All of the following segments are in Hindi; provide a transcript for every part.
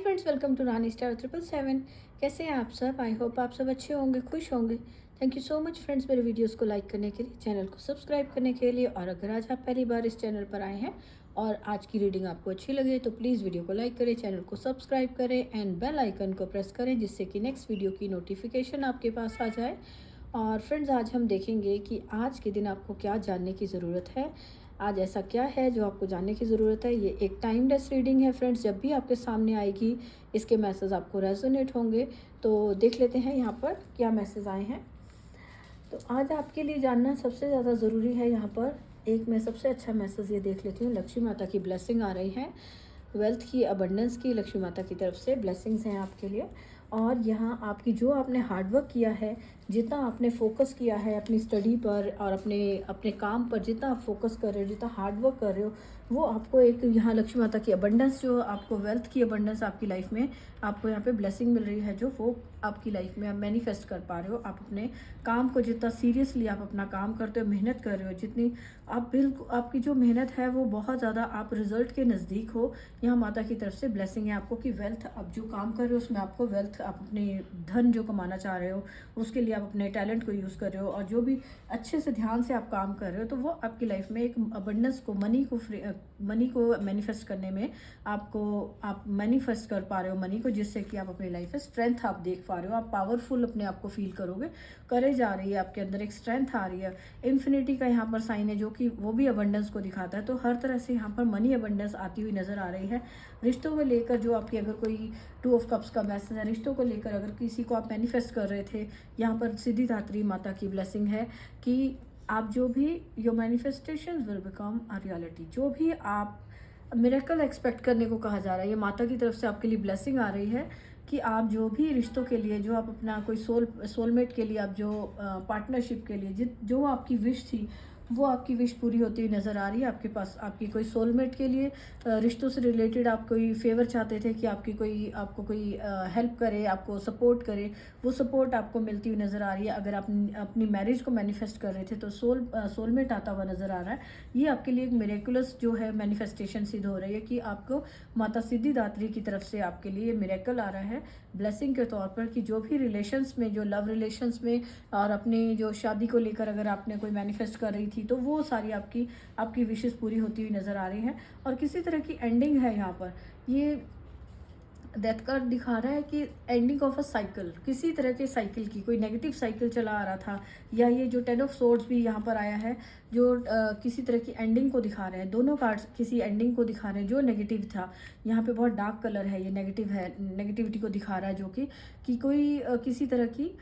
Friends, welcome to Rani star 777। कैसे हैं आप सब? आई होप आप सब अच्छे होंगे, खुश होंगे। Thank you so much friends मेरे वीडियोस को लाइक करने के लिए, चैनल को सब्सक्राइब करने के लिए। और अगर आज आप पहली बार इस चैनल पर आए हैं और आज की रीडिंग आपको अच्छी लगे तो प्लीज़ वीडियो को लाइक करें, चैनल को सब्सक्राइब करें एंड बेल आइकन को प्रेस करें, जिससे कि नेक्स्ट वीडियो की नोटिफिकेशन आपके पास आ जाए। और फ्रेंड्स, आज हम देखेंगे कि आज के दिन आपको क्या जानने की ज़रूरत है। आज ऐसा क्या है जो आपको जानने की ज़रूरत है। ये एक टाइमलेस रीडिंग है फ्रेंड्स, जब भी आपके सामने आएगी इसके मैसेज आपको रेजोनेट होंगे। तो देख लेते हैं यहाँ पर क्या मैसेज आए हैं। तो आज आपके लिए जानना सबसे ज़्यादा ज़रूरी है। यहाँ पर एक मैं सबसे अच्छा मैसेज ये देख लेती हूँ। लक्ष्मी माता की ब्लेसिंग आ रही है, वेल्थ की, अबंडेंस की, लक्ष्मी माता की तरफ से ब्लेसिंग्स हैं आपके लिए। और यहाँ आपकी जो आपने हार्डवर्क किया है, जितना आपने फोकस किया है अपनी स्टडी पर और अपने अपने काम पर, जितना आप फोकस कर रहे हो, जितना हार्डवर्क कर रहे हो, वो आपको एक यहाँ लक्ष्मी माता की अबंडेंस, जो आपको वेल्थ की अबंडेंस आपकी लाइफ में आपको यहाँ पे ब्लेसिंग मिल रही है, जो वो आपकी लाइफ में आप मैनिफेस्ट कर पा रहे हो। आप अपने काम को जितना सीरियसली आप अपना काम करते हो, मेहनत कर रहे हो, जितनी आप बिल्कुल आपकी जो मेहनत है वो बहुत ज़्यादा आप रिजल्ट के नज़दीक हो। यहाँ माता की तरफ से ब्लेसिंग है आपको कि वेल्थ, आप जो काम कर रहे हो उसमें आपको वेल्थ, आप अपने धन जो कमाना चाह रहे हो उसके लिए आप अपने टैलेंट को यूज़ कर रहे हो, और जो भी अच्छे से ध्यान से आप काम कर रहे हो तो वो आपकी लाइफ में एक अबंडेंस को, मनी को मैनिफेस्ट करने में आपको, आप मैनिफेस्ट कर पा रहे हो मनी को, जिससे कि आप अपनी लाइफ में स्ट्रेंथ आप देख पा रहे हो, आप पावरफुल अपने आप को फील करोगे। करेज आ रही है आपके अंदर, एक स्ट्रेंथ आ रही है। इन्फिनिटी का यहाँ पर साइन है जो कि वो भी अबंडेंस को दिखाता है। तो हर तरह से यहाँ पर मनी अबंडेंस आती हुई नज़र आ रही है। रिश्तों को लेकर जो आपकी, अगर कोई 2 ऑफ कप्स का मैसेज है, रिश्तों को लेकर अगर किसी को आप मैनिफेस्ट कर रहे थे, यहाँ पर सिद्धिदात्री माता की ब्लेसिंग है कि आप जो भी, your manifestations will become a reality. जो भी आप मिरेकल एक्सपेक्ट करने को कहा जा रहा है, ये माता की तरफ से आपके लिए ब्लेसिंग आ रही है कि आप जो भी रिश्तों के लिए, जो आप अपना कोई सोलमेट के लिए, आप जो पार्टनरशिप के लिए जो आपकी विश थी, वो आपकी विश पूरी होती हुई नज़र आ रही है। आपके पास आपकी कोई सोलमेट के लिए रिश्तों से रिलेटेड आप कोई फेवर चाहते थे कि आपको कोई हेल्प करे, आपको सपोर्ट करे, वो सपोर्ट आपको मिलती हुई नज़र आ रही है। अगर आप अपनी मैरिज को मैनिफेस्ट कर रहे थे तो सोलमेट आता हुआ नज़र आ रहा है। ये आपके लिए एक मिरेकुलस जो है मैनिफेस्टेशन सिद्ध हो रही है कि आपको माता सिद्धिदात्री की तरफ से आपके लिए मिरेकल आ रहा है ब्लेसिंग के तौर पर, कि जो भी रिलेशंस में, जो लव रिलेशंस में और अपनी जो शादी को लेकर अगर आपने कोई मैनिफेस्ट कर रही थी तो वो सारी आपकी विशेष पूरी होती हुई नज़र आ रही है। और किसी तरह की एंडिंग है यहाँ पर। ये डेथ कार्ड दिखा रहा है कि एंडिंग ऑफ अ साइकिल, किसी तरह के साइकिल की, कोई नेगेटिव साइकिल चला आ रहा था, या ये जो 10 ऑफ सोर्ड्स भी यहाँ पर आया है जो किसी तरह की एंडिंग को दिखा रहे हैं। दोनों कार्ड्स किसी एंडिंग को दिखा रहे हैं जो नेगेटिव था। यहाँ पे बहुत डार्क कलर है, ये नेगेटिव है, नेगेटिविटी को दिखा रहा है, जो कि कोई किसी तरह की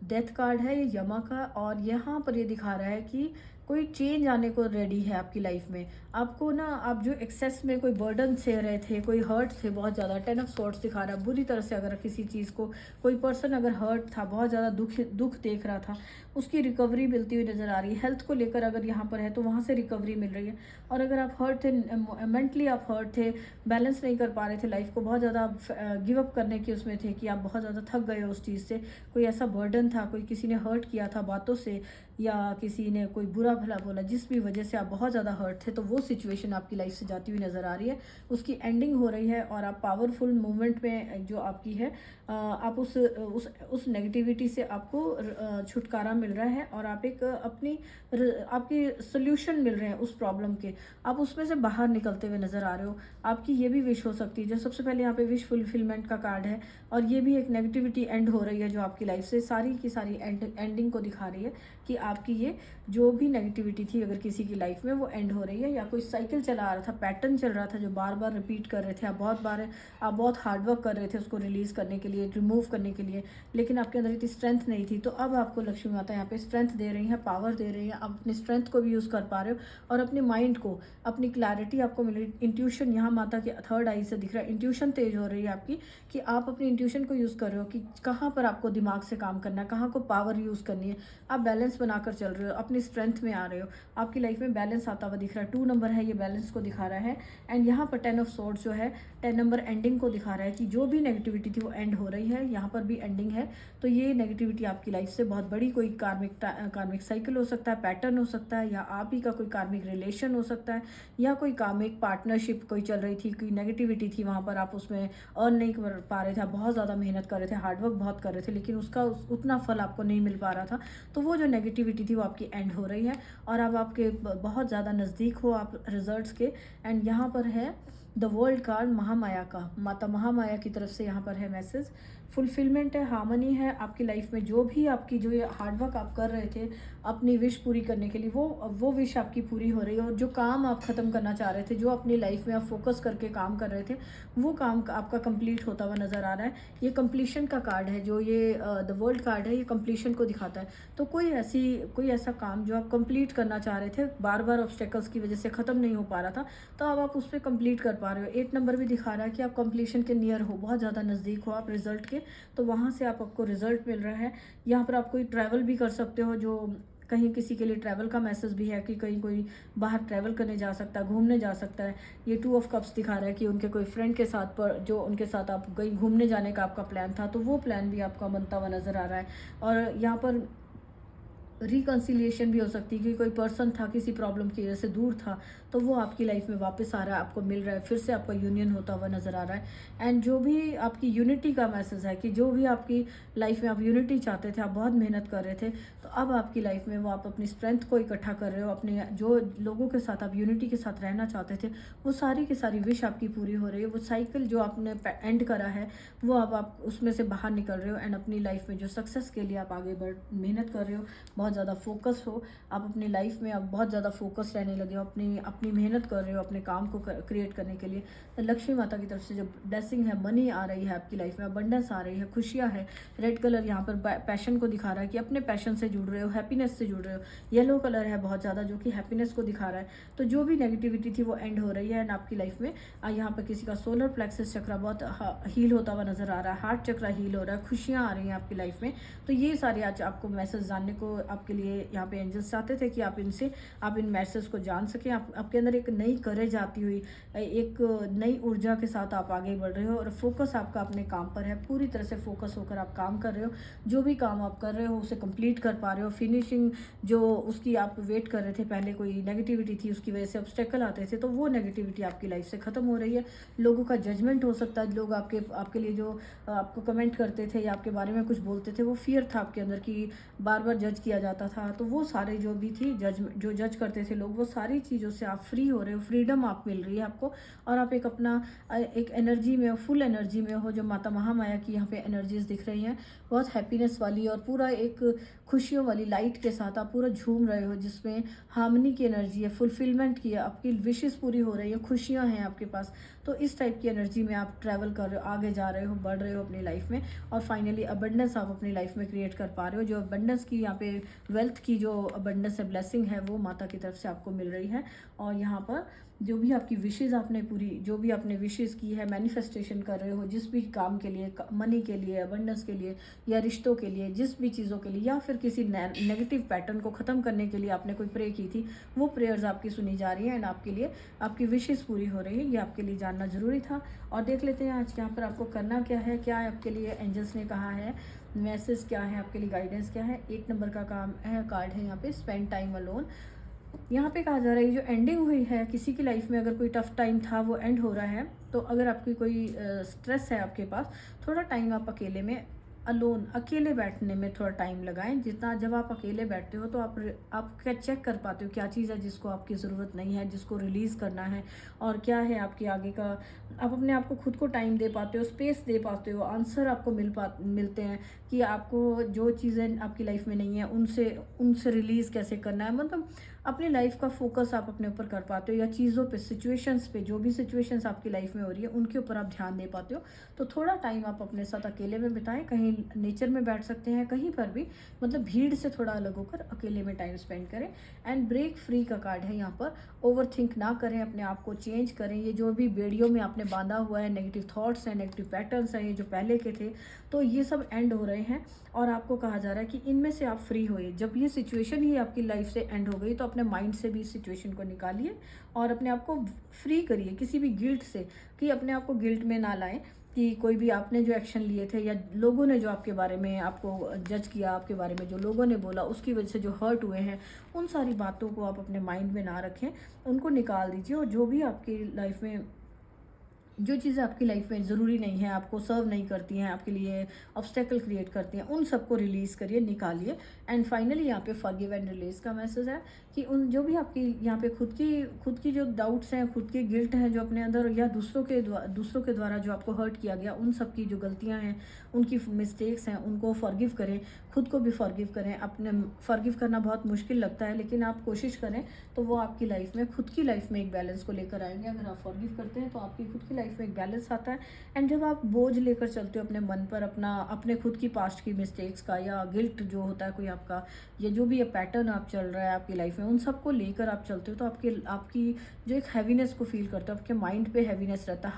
डेथ कार्ड है ये यमा का। और यहाँ पर ये दिखा रहा है कि कोई चेंज आने को रेडी है आपकी लाइफ में। आपको ना, आप जो एक्सेस में कोई बर्डन से रहे थे, कोई हर्ट थे बहुत ज़्यादा, 10 ऑफ सॉर्ड्स दिखा रहा है बुरी तरह से। अगर किसी चीज़ को, कोई पर्सन अगर हर्ट था, बहुत ज़्यादा दुख देख रहा था, उसकी रिकवरी मिलती हुई नज़र आ रही है। हेल्थ को लेकर अगर यहाँ पर है तो वहाँ से रिकवरी मिल रही है। और अगर आप हर्ट थे, मेंटली आप हर्ट थे, बैलेंस नहीं कर पा रहे थे लाइफ को, बहुत ज़्यादा आप गिव अप करने के उसमें थे कि आप बहुत ज़्यादा थक गए हो उस चीज़ से, कोई ऐसा बर्डन था, कोई किसी ने हर्ट किया था बातों से, या किसी ने कोई बुरा भला बोला, जिस भी वजह से आप बहुत ज़्यादा हर्ट थे, तो वो सिचुएशन आपकी लाइफ से जाती हुई नज़र आ रही है। उसकी एंडिंग हो रही है और आप पावरफुल मूवमेंट में जो आपकी है, आप उस नेगेटिविटी से आपको छुटकारा मिल रहा है, और आप एक आपकी सोल्यूशन मिल रहे हैं उस प्रॉब्लम के, आप उसमें से बाहर निकलते हुए नज़र आ रहे हो। आपकी ये भी विश हो सकती है, जो सबसे पहले यहाँ पे विश फुलफिलमेंट का कार्ड है, और ये भी एक नेगेटिविटी एंड हो रही है जो आपकी लाइफ से सारी की सारी एंडिंग को दिखा रही है कि आपकी ये जो भी नेगेटिविटी थी अगर किसी की लाइफ में, वो एंड हो रही है। या कोई साइकिल चला आ रहा था, पैटर्न चल रहा था जो बार बार रिपीट कर रहे थे, आप बहुत हार्डवर्क कर रहे थे उसको रिलीज़ करने के लिए, रिमूव करने के लिए, लेकिन आपके अंदर इतनी स्ट्रेंथ नहीं थी। तो अब आपको लक्ष्मी माता यहाँ पे स्ट्रेंथ दे रही है, पावर दे रही है, आप अपनी स्ट्रेंथ को भी यूज़ कर पा रहे हो, और अपने माइंड को, अपनी क्लैरिटी आपको मिल रही। इंट्यूशन यहाँ माता के थर्ड आई से दिख रहा है, इंट्यूशन तेज हो रही है आपकी, कि आप अपनी इंट्यूशन को यूज़ कर रहे हो कि कहाँ पर आपको दिमाग से काम करना है, कहाँ को पावर यूज़ करनी है। आप बैलेंस बनाकर चल रहे हो, अपनी स्ट्रेंथ में आ रहे हो, आपकी लाइफ में बैलेंस आता हुआ दिख रहा है। 2 नंबर है, ये बैलेंस को दिखा रहा है। एंड यहाँ पर 10 ऑफ सोर्ड्स जो है, 10 नंबर एंडिंग को दिखा रहा है कि जो भी नेगेटिविटी थी वो एंड हो रही है, यहाँ पर भी एंडिंग है। तो ये नेगेटिविटी आपकी लाइफ से बहुत बड़ी कोई कार्मिक साइकिल हो सकता है, पैटर्न हो सकता है, या आप ही का कोई कार्मिक रिलेशन हो सकता है, या कोई कार्मिक पार्टनरशिप कोई चल रही थी, कोई नेगेटिविटी थी वहाँ पर, आप उसमें अर्न नहीं कर पा रहे थे, आप बहुत ज़्यादा मेहनत कर रहे थे, हार्डवर्क बहुत कर रहे थे, लेकिन उसका उतना फल आपको नहीं मिल पा रहा था। तो वो जो नेगेटिविटी थी वो आपकी एंड हो रही है और अब आपके बहुत ज़्यादा नज़दीक हो आप रिजल्ट्स के। एंड यहाँ पर है द वर्ल्ड कार्ड महामाया का, माता महामाया की तरफ से यहाँ पर है मैसेज। फुलफिलमेंट है, हार्मनी है आपकी लाइफ में। जो भी आपकी जो ये हार्डवर्क आप कर रहे थे अपनी विश पूरी करने के लिए, वो विश आपकी पूरी हो रही है। और जो काम आप ख़त्म करना चाह रहे थे, जो अपनी लाइफ में आप फोकस करके काम कर रहे थे, वो काम आपका कंप्लीट होता हुआ नज़र आ रहा है। ये कंप्लीशन का कार्ड है, जो ये द वर्ल्ड कार्ड है, ये कंप्लीशन को दिखाता है। तो कोई ऐसा काम जो आप कंप्लीट करना चाह रहे थे, बार बार ऑब्स्टेकल्स की वजह से ख़त्म नहीं हो पा रहा था, तो अब आप उस पर कंप्लीट कर पा रहे हो। 8 नंबर भी दिखा रहा है कि आप कंप्लीशन के नियर हो, बहुत ज़्यादा नज़दीक हो आप रिजल्ट के। तो वहाँ से आपको रिजल्ट मिल रहा है। यहाँ पर आप कोई ट्रैवल भी कर सकते हो, जो कहीं किसी के लिए ट्रैवल का मैसेज भी है कि कहीं कोई बाहर ट्रैवल करने जा सकता है, घूमने जा सकता है। ये 2 ऑफ कप्स दिखा रहा है कि उनके कोई फ्रेंड के साथ पर जो उनके साथ आप कहीं घूमने जाने का आपका प्लान था, तो वो प्लान भी आपका बनता हुआ नज़र आ रहा है। और यहाँ पर रिकन्सिलिएशन भी हो सकती है कि कोई पर्सन था किसी प्रॉब्लम की वजह से दूर था, तो वो आपकी लाइफ में वापस आ रहा है, आपको मिल रहा है, फिर से आपका यूनियन होता हुआ नज़र आ रहा है। एंड जो भी आपकी यूनिटी का मैसेज है कि जो भी आपकी लाइफ में आप यूनिटी चाहते थे, आप बहुत मेहनत कर रहे थे, तो अब आपकी लाइफ में वो आप अपनी स्ट्रेंथ को इकट्ठा कर रहे हो। अपने जो लोगों के साथ आप यूनिटी के साथ रहना चाहते थे, वो सारी की सारी विश आपकी पूरी हो रही है। वो साइकिल जो आपने एंड करा है, वो अब आप उसमें से बाहर निकल रहे हो। एंड अपनी लाइफ में जो सक्सेस के लिए आप आगे मेहनत कर रहे हो, बहुत ज़्यादा फोकस हो आप अपनी लाइफ में, आप बहुत ज़्यादा फोकस रहने लगे हो, अपनी मेहनत कर रहे हो अपने काम को क्रिएट करने के लिए। तो लक्ष्मी माता की तरफ से जो ब्लेसिंग है, मनी आ रही है आपकी लाइफ में, अबंडेंस आ रही है, खुशियाँ है। रेड कलर यहाँ पर पैशन को दिखा रहा है कि अपने पैशन से जुड़ रहे हो, हैप्पीनेस से जुड़ रहे हो। येलो कलर है बहुत ज़्यादा, जो कि हैप्पीनेस को दिखा रहा है। तो जो भी नेगेटिविटी थी वो एंड हो रही है। एंड आपकी लाइफ में यहाँ पर किसी का सोलर प्लेक्सस चक्र बहुत हील होता हुआ नज़र आ रहा है, हार्ट चक्र हील हो रहा है, खुशियाँ आ रही हैं आपकी लाइफ में। तो ये सारे आज आपको मैसेज जानने को आपके लिए यहाँ पे एंजल्स चाहते थे कि आप इन मैसेज को जान सकें। आपके अंदर एक नई करेज आती हुई, एक नई ऊर्जा के साथ आप आगे बढ़ रहे हो और फोकस आपका अपने काम पर है। पूरी तरह से फोकस होकर आप काम कर रहे हो। जो भी काम आप कर रहे हो उसे कंप्लीट कर पा रहे हो। फिनिशिंग जो उसकी आप वेट कर रहे थे, पहले कोई नेगेटिविटी थी उसकी वजह से ऑब्स्टेकल आते थे, तो वो नेगेटिविटी आपकी लाइफ से ख़त्म हो रही है। लोगों का जजमेंट हो सकता है, लोग आपके लिए जो आपको कमेंट करते थे या आपके बारे में कुछ बोलते थे, वो फियर था आपके अंदर कि बार बार जज किया जाता था। तो वो सारे जो भी थी जो जज करते थे लोग, वो सारी चीज़ों से आप फ्री हो रहे हो, फ्रीडम आप मिल रही है आपको। और आप एक एनर्जी में, फुल एनर्जी में हो, जो माता महामाया की यहाँ पे एनर्जीज दिख रही हैं, बहुत हैप्पीनेस वाली और पूरा एक खुशियों वाली लाइट के साथ आप पूरा झूम रहे हो, जिसमें हार्मनी की एनर्जी है, फुलफिलमेंट की है, आपकी विशेस पूरी हो रही है, खुशियाँ हैं आपके पास। तो इस टाइप की एनर्जी में आप ट्रैवल कर रहे हो, आगे जा रहे हो, बढ़ रहे हो अपनी लाइफ में। और फाइनली अबंडेंस आप अपनी लाइफ में क्रिएट कर पा रहे हो। जो अबंडेंस की यहाँ पे वेल्थ की जो अबंडेंस है, ब्लेसिंग है, वो माता की तरफ से आपको मिल रही है। और यहाँ पर जो भी आपकी विशेज़ आपने जो भी आपने विशेज़ की है, मैनिफेस्टेशन कर रहे हो, जिस भी काम के लिए, मनी के लिए, अबंडेंस के लिए, या रिश्तों के लिए, जिस भी चीज़ों के लिए, या फिर किसी नेगेटिव पैटर्न को ख़त्म करने के लिए आपने कोई प्रे की थी, वो प्रेयर्स आपकी सुनी जा रही हैं। एंड आपके लिए आपकी विशेज़ पूरी हो रही है। ये आपके लिए जानना ज़रूरी था। और देख लेते हैं आज यहाँ पर आपको करना क्या है, क्या आपके लिए एंजल्स ने कहा है, मैसेज क्या है आपके लिए, गाइडेंस क्या है। 1 नंबर का काम है, कार्ड है यहाँ पे, स्पेंड टाइम अलोन। यहाँ पे कहा जा रहा है जो एंडिंग हुई है, किसी की लाइफ में अगर कोई टफ टाइम था वो एंड हो रहा है। तो अगर आपकी कोई स्ट्रेस है आपके पास, थोड़ा टाइम आप अकेले में, अकेले बैठने में थोड़ा टाइम लगाएं। जितना जब आप अकेले बैठते हो तो आप क्या चेक कर पाते हो क्या चीज़ है जिसको आपकी ज़रूरत नहीं है, जिसको रिलीज़ करना है, और क्या है आपके आगे का। आप अपने आप को खुद को टाइम दे पाते हो, स्पेस दे पाते हो, आंसर आपको मिलते हैं कि आपको जो चीज़ें आपकी लाइफ में नहीं है उनसे रिलीज़ कैसे करना है। मतलब अपनी लाइफ का फोकस आप अपने ऊपर कर पाते हो, या चीज़ों पे, सिचुएशंस पे, जो भी सिचुएशंस आपकी लाइफ में हो रही है उनके ऊपर आप ध्यान दे पाते हो। तो थोड़ा टाइम आप अपने साथ अकेले में बिताएं, कहीं नेचर में बैठ सकते हैं, कहीं पर भी, मतलब भीड़ से थोड़ा अलग होकर अकेले में टाइम स्पेंड करें। एंड ब्रेक फ्री का कार्ड है यहाँ पर। ओवर थिंक ना करें, अपने आप को चेंज करें। ये जो भी बेड़ियों में आपने बांधा हुआ है, नेगेटिव थॉट्स हैं, नेगेटिव पैटर्न्स हैं, ये जो पहले के थे, तो ये सब एंड हो रहे हैं। और आपको कहा जा रहा है कि इनमें से आप फ्री होइए। जब ये सिचुएशन ही आपकी लाइफ से एंड हो गई तो अपने माइंड से भी इस सिचुएशन को निकालिए और अपने आप को फ्री करिए किसी भी गिल्ट से, कि अपने आप को गिल्ट में ना लाएं कि कोई भी आपने जो एक्शन लिए थे या लोगों ने जो आपके बारे में आपको जज किया, आपके बारे में जो लोगों ने बोला, उसकी वजह से जो हर्ट हुए हैं, उन सारी बातों को आप अपने माइंड में ना रखें, उनको निकाल दीजिए। और जो भी आपकी लाइफ में, जो चीज़ें आपकी लाइफ में ज़रूरी नहीं है, आपको सर्व नहीं करती हैं, आपके लिए ऑब्स्टेकल क्रिएट करती हैं, उन सबको रिलीज़ करिए, निकालिए। एंड फाइनली यहाँ पे फॉरगिव एंड रिलीज़ का मैसेज है कि उन जो भी आपकी यहाँ पे खुद की जो डाउट्स हैं, खुद के गिल्ट हैं जो अपने अंदर, या दूसरों के द्वारा जो आपको हर्ट किया गया, उन सब की जो गलतियाँ हैं, उनकी मिस्टेक्स हैं, उनको फॉरगिव करें, खुद को भी फॉरगिव करें। अपने फॉरगिव करना बहुत मुश्किल लगता है, लेकिन आप कोशिश करें तो वो आपकी लाइफ में, खुद की लाइफ में एक बैलेंस को लेकर आएंगे। अगर आप फॉरगिव करते हैं तो आपकी खुद की लाइफ में एक बैलेंस आता है। एंड जब आप बोझ लेकर चलते हो अपने मन पर, अपने खुद की पास्ट की मिस्टेक्स का, या गिल्ट जो होता है कोई आपका, या जो भी पैटर्न आप चल रहा है आपकी लाइफ में, उन सब को लेकर आप चलते हो, तो आपकी जो एक हैवीनेस को फील करते हो, आपके माइंड पे हैवीनेस रहता है,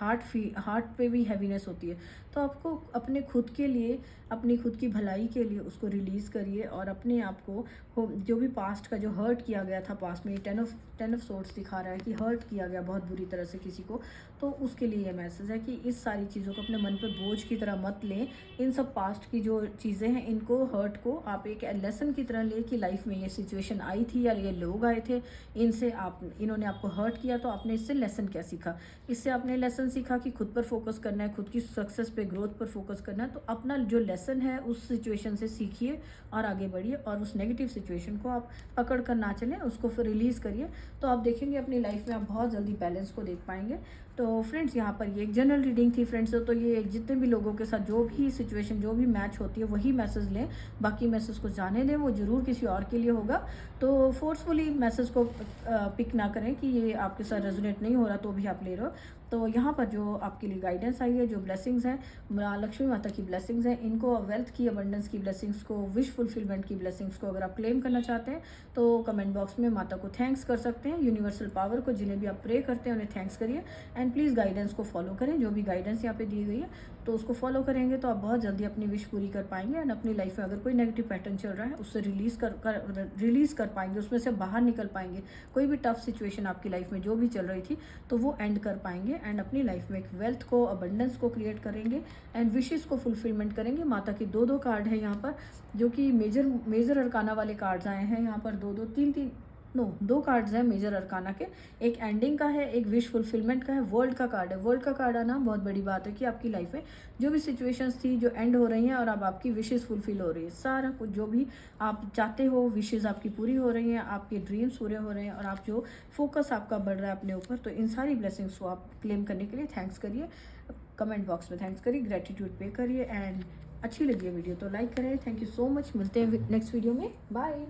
हार्ट पे भी हैवीनेस होती है। तो आपको अपने खुद के लिए, अपनी खुद की भलाई के लिए उसको रिलीज़ करिए, और अपने आप को जो भी पास्ट का जो हर्ट किया गया था, पास्ट में टेन ऑफ सोर्ट्स दिखा रहा है कि हर्ट किया गया बहुत बुरी तरह से किसी को, तो उसके लिए ये मैसेज है कि इस सारी चीज़ों को अपने मन पर बोझ की तरह मत लें। इन सब पास्ट की जो चीज़ें हैं, इनको, हर्ट को आप एक लेसन की तरह लें कि लाइफ में ये सिचुएशन आई थी या ये लोग आए थे, इन्होंने आपको हर्ट किया, तो आपने इससे लेसन क्या सीखा। इससे आपने लेसन सीखा कि खुद पर फोकस करना है, खुद की सक्सेस पे, ग्रोथ पर फोकस करना है। तो अपना जो लेसन है उस सिचुएशन से सीखिए और आगे बढ़िए, और उस नेगेटिव सिचुएशन को आप पकड़ कर ना चलें, उसको फिर रिलीज़ करिए। तो आप देखेंगे अपनी लाइफ में आप बहुत जल्दी बैलेंस को देख पाएंगे। तो फ्रेंड्स, यहाँ पर ये एक जनरल रीडिंग थी फ्रेंड्स। तो ये जितने भी लोगों के साथ जो भी सिचुएशन, जो भी मैच होती है, वही मैसेज लें, बाकी मैसेज को जाने दें, वो ज़रूर किसी और के लिए होगा। तो फोर्सफुली मैसेज को पिक ना करें कि ये आपके साथ रेजोनेट नहीं हो रहा तो भी आप ले रहे हो। तो यहाँ पर जो आपके लिए गाइडेंस आई है, जो ब्लेसिंग्स हैं, लक्ष्मी माता की ब्लेसिंग्स हैं, इनको, वेल्थ की, अबंडेंस की ब्लेसिंग्स को, विश फुलफिलमेंट की ब्लेसिंग्स को अगर आप क्लेम करना चाहते हैं तो कमेंट बॉक्स में माता को थैंक्स कर सकते हैं। यूनिवर्सल पावर को, जिन्हें भी आप प्रे करते हैं, उन्हें थैंक्स करिए। एंड प्लीज़ गाइडेंस को फॉलो करें, जो भी गाइडेंस यहाँ पे दी गई है, तो उसको फॉलो करेंगे तो आप बहुत जल्दी अपनी विश पूरी कर पाएंगे। एंड अपनी लाइफ में अगर कोई नेगेटिव पैटर्न चल रहा है, उससे रिलीज़ कर पाएंगे, उसमें से बाहर निकल पाएंगे। कोई भी टफ सिचुएशन आपकी लाइफ में जो भी चल रही थी, तो वो एंड कर पाएंगे, एंड अपनी लाइफ में एक वेल्थ को, अबंडेंस को क्रिएट करेंगे, एंड विशेस को फुलफिलमेंट करेंगे। माता की दो कार्ड है यहाँ पर, जो कि मेजर अरकाना वाले कार्ड्स आए हैं यहाँ पर। दो कार्ड्स हैं मेजर अरकाना के, एक एंडिंग का है, एक विश फुलफिलमेंट का है। वर्ल्ड का कार्ड है। वर्ल्ड का कार्ड आना बहुत बड़ी बात है कि आपकी लाइफ में जो भी सिचुएशंस थी, जो एंड हो रही हैं, और अब आपकी विशेस फुलफिल हो रही है। सारा कुछ जो भी आप चाहते हो, विशेस आपकी पूरी हो रही हैं, आपके ड्रीम्स पूरे हो रहे हैं, और आप जो फोकस आपका बढ़ रहा है अपने ऊपर। तो इन सारी ब्लेसिंग्स को आप क्लेम करने के लिए थैंक्स करिए, कमेंट बॉक्स में थैंक्स करिए, ग्रेटिट्यूड पे करिए। एंड अच्छी लगी है वीडियो तो लाइक करें। Thank you so much. मिलते हैं नेक्स्ट वीडियो में। बाय।